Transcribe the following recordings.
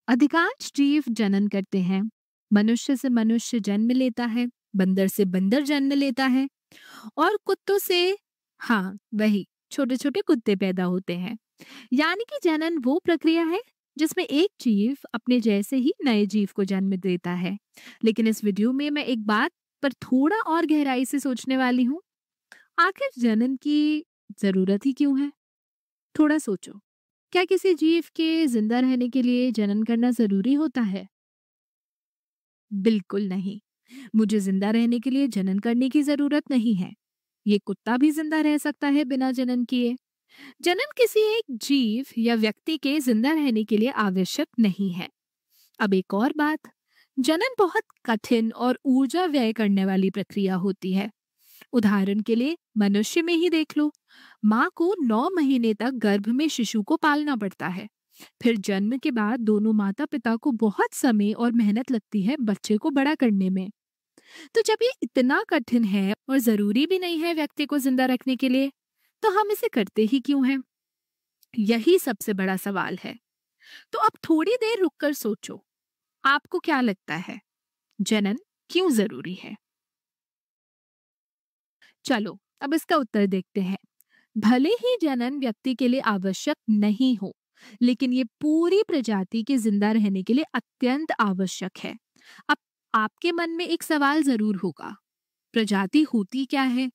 अधिकांश जीव जनन करते हैं। मनुष्य से मनुष्य जन्म लेता है, बंदर से बंदर जन्म लेता है और कुत्तों से, हाँ वही, छोटे छोटे कुत्ते पैदा होते हैं। यानी कि जनन वो प्रक्रिया है जिसमें एक जीव अपने जैसे ही नए जीव को जन्म देता है। लेकिन इस वीडियो में मैं एक बात पर थोड़ा और गहराई से सोचने वाली हूँ। आखिर जनन की जरूरत ही क्यों है? थोड़ा सोचो। क्या किसी जीव के जिंदा रहने के लिए जनन करना जरूरी होता है? बिल्कुल नहीं। मुझे जिंदा रहने के लिए जनन करने की जरूरत नहीं है। ये कुत्ता भी जिंदा रह सकता है बिना जनन किए। जनन किसी एक जीव या व्यक्ति के जिंदा रहने के लिए आवश्यक नहीं है। अब एक और बात, जनन बहुत कठिन और ऊर्जा व्यय करने वाली प्रक्रिया होती है। उदाहरण के लिए मनुष्य में ही देख लो। माँ को 9 महीने तक गर्भ में शिशु को पालना पड़ता है। फिर जन्म के बाद दोनों माता पिता को बहुत समय और मेहनत लगती है बच्चे को बड़ा करने में। तो जब ये इतना कठिन है और जरूरी भी नहीं है व्यक्ति को जिंदा रखने के लिए, तो हम इसे करते ही क्यों हैं? यही सबसे बड़ा सवाल है। तो अब थोड़ी देर रुककर सोचो, आपको क्या लगता है, जनन क्यों जरूरी है? चलो अब इसका उत्तर देखते हैं। भले ही जनन व्यक्ति के लिए आवश्यक नहीं हो, लेकिन ये पूरी प्रजाति के जिंदा रहने के लिए अत्यंत आवश्यक है। अब आपके मन में एक सवाल जरूर होगा, प्रजाति होती क्या है?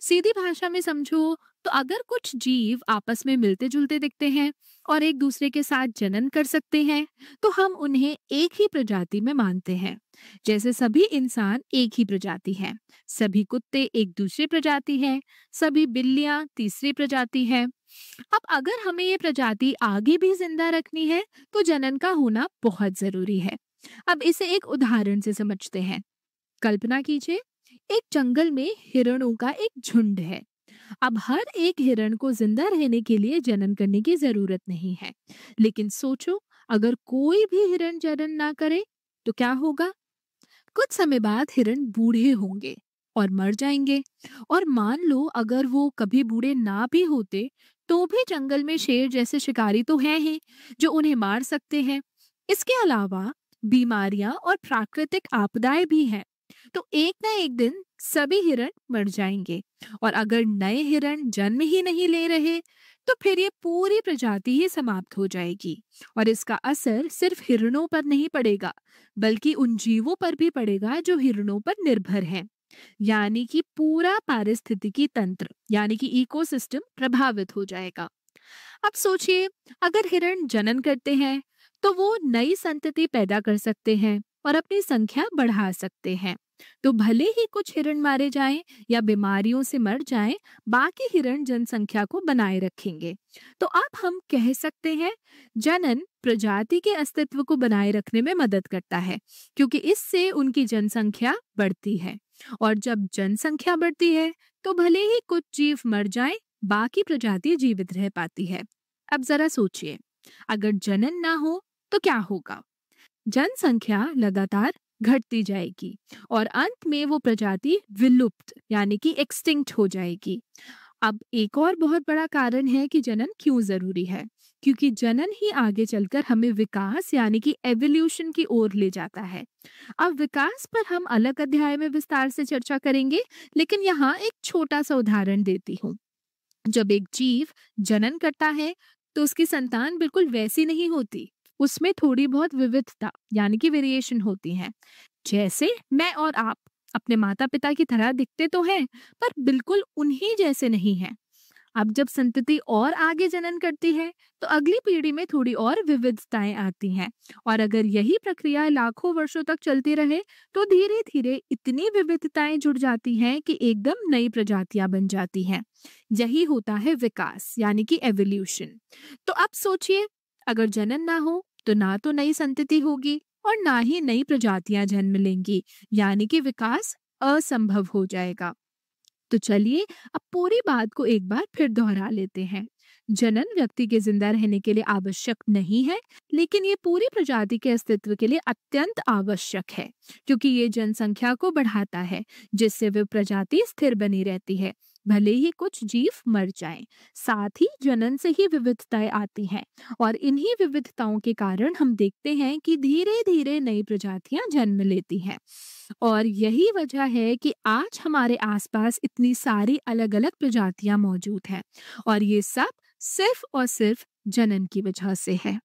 सीधी भाषा में समझो तो अगर कुछ जीव आपस में मिलते जुलते दिखते हैं और एक दूसरे के साथ जनन कर सकते हैं, तो हम उन्हें एक ही प्रजाति में मानते हैं। जैसे सभी इंसान एक ही प्रजाति हैं, सभी कुत्ते एक दूसरी प्रजाति हैं, सभी बिल्लियां तीसरी प्रजाति है। अब अगर हमें ये प्रजाति आगे भी जिंदा रखनी है, तो जनन का होना बहुत जरूरी है। अब इसे एक उदाहरण से समझते हैं। कल्पना कीजिए, एक जंगल में हिरणों का एक झुंड है। अब हर एक हिरण को जिंदा रहने के लिए जनन करने की जरूरत नहीं है। लेकिन सोचो, अगर कोई भी हिरण जनन ना करे तो क्या होगा? कुछ समय बाद हिरण बूढ़े होंगे और मर जाएंगे। और मान लो अगर वो कभी बूढ़े ना भी होते, तो भी जंगल में शेर जैसे शिकारी तो हैं ही जो उन्हें मार सकते हैं। इसके अलावा बीमारियां और प्राकृतिक आपदाएं भी हैं। तो एक ना एक दिन सभी हिरण मर जाएंगे। और अगर नए हिरण जन्म ही नहीं ले रहे, तो फिर ये पूरी प्रजाति ही समाप्त हो जाएगी। और इसका असर सिर्फ हिरणों पर नहीं पड़ेगा, बल्कि उन जीवों पर भी पड़ेगा जो हिरणों पर निर्भर हैं। यानी कि पूरा पारिस्थितिकी तंत्र, यानी कि इकोसिस्टम प्रभावित हो जाएगा। अब सोचिए, अगर हिरण जनन करते हैं तो वो नई संतति पैदा कर सकते हैं और अपनी संख्या बढ़ा सकते हैं। तो भले ही कुछ हिरण मारे जाएं या बीमारियों से मर जाएं, बाकी हिरण जनसंख्या को बनाए रखेंगे। तो अब हम कह सकते हैं, जनन प्रजाति के अस्तित्व को बनाए रखने में मदद करता है, क्योंकि इससे उनकी जनसंख्या बढ़ती है। और जब जनसंख्या बढ़ती है, तो भले ही कुछ जीव मर जाएं, बाकी प्रजाति जीवित रह पाती है। अब जरा सोचिए, अगर जनन ना हो तो क्या होगा? जनसंख्या लगातार घटती जाएगी और अंत में वो प्रजाति विलुप्त, यानी कि एक्सटिंक्ट हो जाएगी। अब एक और बहुत बड़ा कारण है कि जनन क्यों जरूरी है, क्योंकि जनन ही आगे चलकर हमें विकास यानी कि एवोल्यूशन की ओर ले जाता है। अब विकास पर हम अलग अध्याय में विस्तार से चर्चा करेंगे, लेकिन यहाँ एक छोटा सा उदाहरण देती हूँ। जब एक जीव जनन करता है, तो उसकी संतान बिल्कुल वैसी नहीं होती। उसमें थोड़ी बहुत विविधता यानी कि वेरिएशन होती है। जैसे मैं और आप अपने माता पिता की तरह दिखते तो हैं, पर बिल्कुल उन्हीं जैसे नहीं हैं। अब जब संतति और आगे जनन करती है, तो अगली पीढ़ी में थोड़ी और विविधताएं आती हैं। और अगर यही प्रक्रिया लाखों वर्षों तक चलती रहे, तो धीरे धीरे इतनी विविधताएं जुड़ जाती हैं कि एकदम नई प्रजातियां बन जाती हैं। यही होता है विकास यानी कि एवोल्यूशन। तो अब सोचिए, अगर जनन ना हो तो ना तो नई संतति होगी और ना ही नई प्रजातियां जन्म लेंगी, यानी कि विकास असंभव हो जाएगा। तो चलिए अब पूरी बात को एक बार फिर दोहरा लेते हैं। जनन व्यक्ति के जिंदा रहने के लिए आवश्यक नहीं है, लेकिन ये पूरी प्रजाति के अस्तित्व के लिए अत्यंत आवश्यक है, क्योंकि ये जनसंख्या को बढ़ाता है, जिससे वे प्रजाति स्थिर बनी रहती है भले ही कुछ जीव मर जाएं, साथ ही जनन से ही विविधताएं आती हैं और इन्हीं विविधताओं के कारण हम देखते हैं कि धीरे धीरे नई प्रजातियां जन्म लेती हैं। और यही वजह है कि आज हमारे आसपास इतनी सारी अलग अलग प्रजातियां मौजूद हैं और ये सब सिर्फ और सिर्फ जनन की वजह से है।